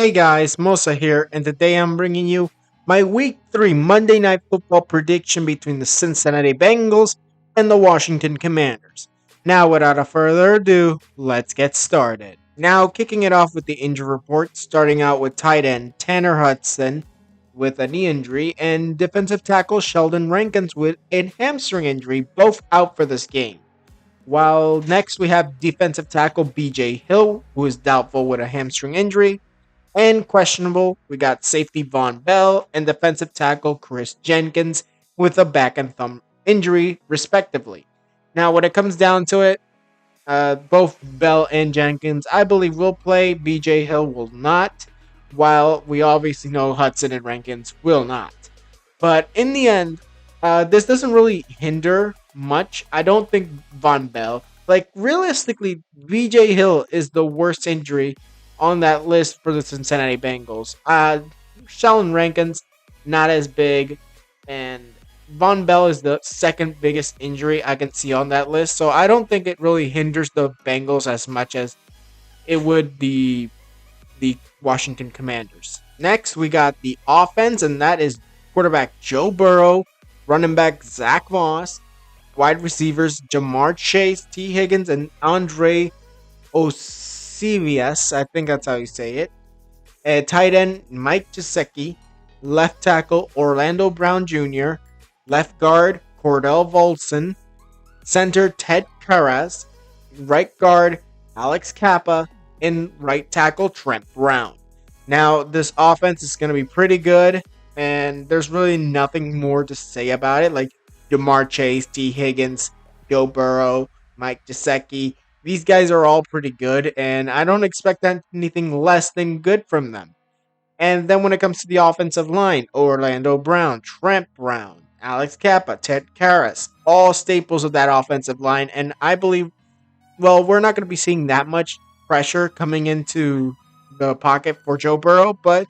Hey guys, Mosa here, and today I'm bringing you my Week 3 Monday Night Football prediction between the Cincinnati Bengals and the Washington Commanders. Now, without a further ado, let's get started. Now, kicking it off with the injury report, starting out with tight end Tanner Hudson with a knee injury and defensive tackle Sheldon Rankins with a hamstring injury, both out for this game. While next we have defensive tackle BJ Hill, who is doubtful with a hamstring injury. And questionable, we got safety Von Bell and defensive tackle Chris Jenkins with a back and thumb injury, respectively. Now, when it comes down to it, both Bell and Jenkins, I believe, will play. BJ Hill will not, while we obviously know Hudson and Rankins will not. But in the end, this doesn't really hinder much. I don't think Von Bell, like realistically, BJ Hill is the worst injury on that list for the Cincinnati Bengals. Sheldon Rankins, not as big, and Von Bell is the second biggest injury I can see on that list. So I don't think it really hinders the Bengals as much as it would the Washington Commanders. Next, we got the offense, and that is quarterback Joe Burrow, running back Zach Moss, wide receivers Jamar Chase, T. Higgins, and Andre Osivias. I think that's how you say it. Tight end Mike Gesicki, left tackle Orlando Brown Jr., left guard Cordell Volson, center Ted Karras, right guard Alex Kappa, and right tackle Trent Brown. Now, this offense is going to be pretty good, and there's really nothing more to say about it. Like Jamar Chase, T. Higgins, Joe Burrow, Mike Gesicki. These guys are all pretty good, and I don't expect anything less than good from them. And then when it comes to the offensive line, Orlando Brown, Trent Brown, Alex Kappa, Ted Karras, all staples of that offensive line. And I believe, well, we're not going to be seeing that much pressure coming into the pocket for Joe Burrow, but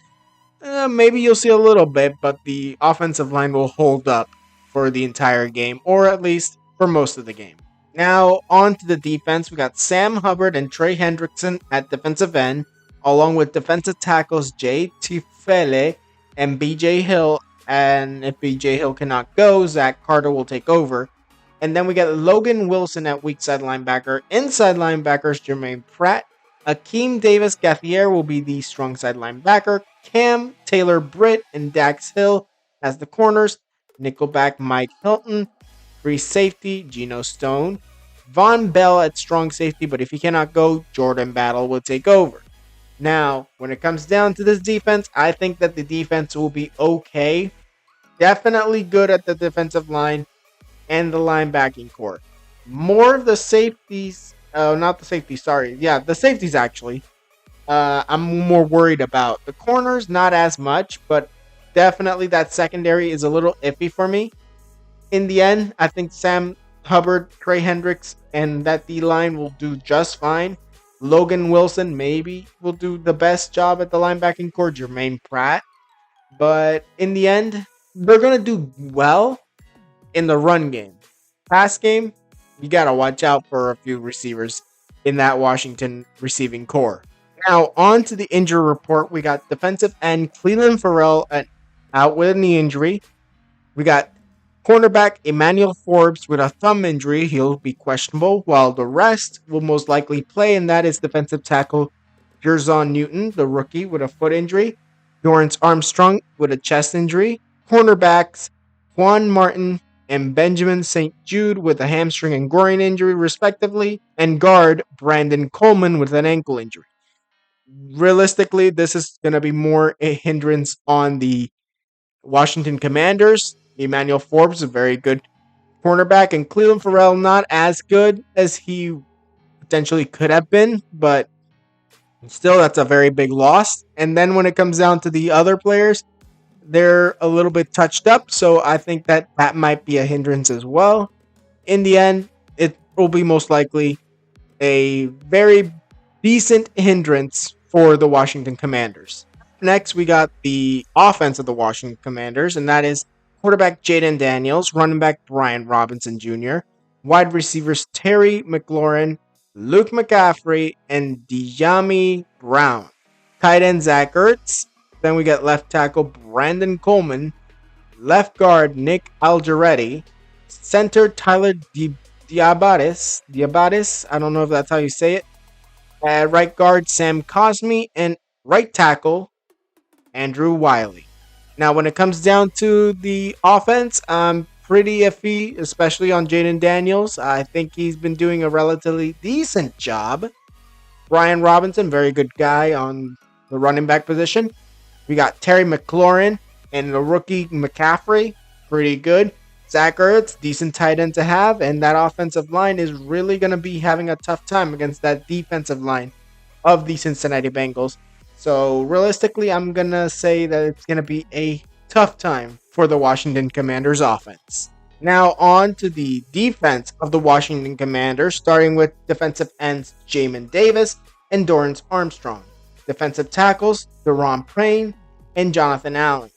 maybe you'll see a little bit, but the offensive line will hold up for the entire game, or at least for most of the game. Now, on to the defense. We got Sam Hubbard and Trey Hendrickson at defensive end, along with defensive tackles Jay Tifele and BJ Hill. And if BJ Hill cannot go, Zach Carter will take over. And then we got Logan Wilson at weak side linebacker. Inside linebackers, Jermaine Pratt. Akeem Davis Gathier will be the strong side linebacker. Cam Taylor Britt and Dax Hill as the corners. Nickelback Mike Hilton. Free safety, Geno Stone. Von Bell at strong safety, but if he cannot go, Jordan Battle will take over. Now, when it comes down to this defense, I think that the defense will be okay. Definitely good at the defensive line and the linebacking core. More of the safeties, not the safeties, sorry. Yeah, the safeties actually. I'm more worried about. The corners, not as much, but definitely that secondary is a little iffy for me. In the end, I think Sam Hubbard, Trey Hendricks, and that D-line will do just fine. Logan Wilson maybe will do the best job at the linebacking core, Jermaine Pratt. But in the end, they're going to do well in the run game. Pass game, you got to watch out for a few receivers in that Washington receiving core. Now, on to the injury report. We got defensive end Cleveland Farrell out with a knee injury. We got cornerback Emmanuel Forbes with a thumb injury. He'll be questionable, while the rest will most likely play, and that is defensive tackle Jerzon Newton, the rookie, with a foot injury. Dorrance Armstrong with a chest injury. Cornerbacks Juan Martin and Benjamin St. Jude with a hamstring and groin injury, respectively. And guard Brandon Coleman with an ankle injury. Realistically, this is going to be more a hindrance on the Washington Commanders. Emmanuel Forbes, a very good cornerback, and Cleveland Farrell, not as good as he potentially could have been, but still, that's a very big loss. And then when it comes down to the other players, they're a little bit touched up, so I think that might be a hindrance as well. In the end, it will be most likely a very decent hindrance for the Washington Commanders. Next, we got the offense of the Washington Commanders, and that is quarterback Jaden Daniels, running back Brian Robinson Jr., wide receivers Terry McLaurin, Luke McCaffrey, and Dijami Brown. Tight end Zach Ertz. Then we got left tackle Brandon Coleman. Left guard Nick Algeretti. Center Tyler Diabatis. I don't know if that's how you say it. Right guard Sam Cosmi. And right tackle Andrew Wiley. Now, when it comes down to the offense, I'm pretty iffy, especially on Jaden Daniels. I think he's been doing a relatively decent job. Brian Robinson, very good guy on the running back position. We got Terry McLaurin and the rookie McCaffrey, pretty good. Zach Ertz, decent tight end to have, and that offensive line is really going to be having a tough time against that defensive line of the Cincinnati Bengals. So realistically, I'm going to say that it's going to be a tough time for the Washington Commanders offense. Now on to the defense of the Washington Commanders, starting with defensive ends Jamin Davis and Dorrance Armstrong. Defensive tackles Deron Payne and Jonathan Allen.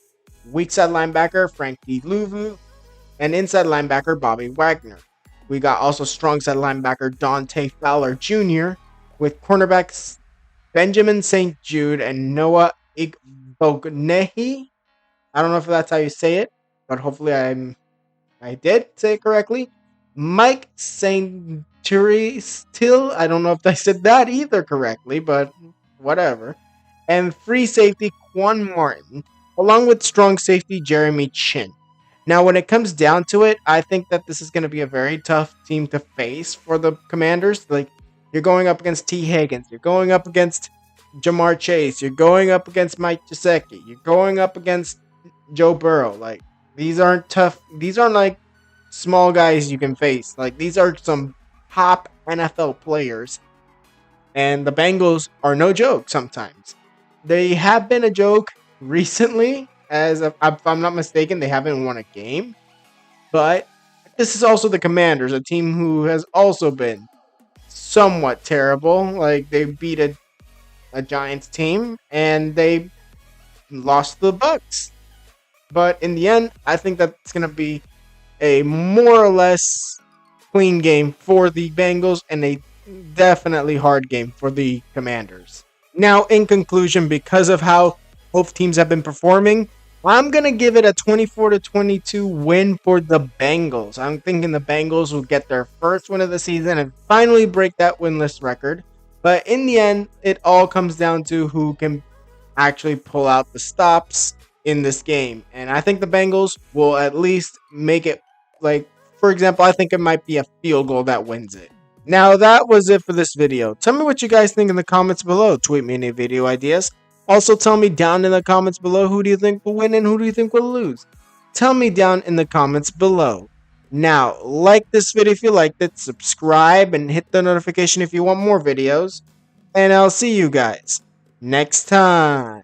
Weak side linebacker Frankie Louvu and inside linebacker Bobby Wagner. We got also strong side linebacker Dante Fowler Jr. with cornerbacks Benjamin St. Jude and Noah Igbognehi. I don't know if that's how you say it, but hopefully I did say it correctly. Mike St. Still, I don't know if I said that either correctly, but whatever. And free safety Quan Martin, along with strong safety Jeremy Chin. Now, when it comes down to it, I think that this is going to be a very tough team to face for the Commanders. Like, you're going up against T. Higgins. You're going up against Jamar Chase. You're going up against Mike Gesicki. You're going up against Joe Burrow. Like, these aren't tough. These aren't like small guys you can face. Like, these are some top NFL players. And the Bengals are no joke sometimes. They have been a joke recently. If I'm not mistaken, they haven't won a game. But this is also the Commanders, a team who has also been somewhat terrible. Like, they beat a Giants team and they lost to the Bucs. But in the end, I think that's going to be a more or less clean game for the Bengals and a definitely hard game for the Commanders. Now, in conclusion, because of how both teams have been performing, I'm going to give it a 24-22 win for the Bengals. I'm thinking the Bengals will get their first win of the season and finally break that winless record. But in the end, it all comes down to who can actually pull out the stops in this game. And I think the Bengals will at least make it, like, for example, I think it might be a field goal that wins it. Now, that was it for this video. Tell me what you guys think in the comments below. Tweet me any video ideas. Also, tell me down in the comments below who do you think will win and who do you think will lose. Tell me down in the comments below. Now, like this video if you liked it, subscribe, and hit the notification if you want more videos. And I'll see you guys next time.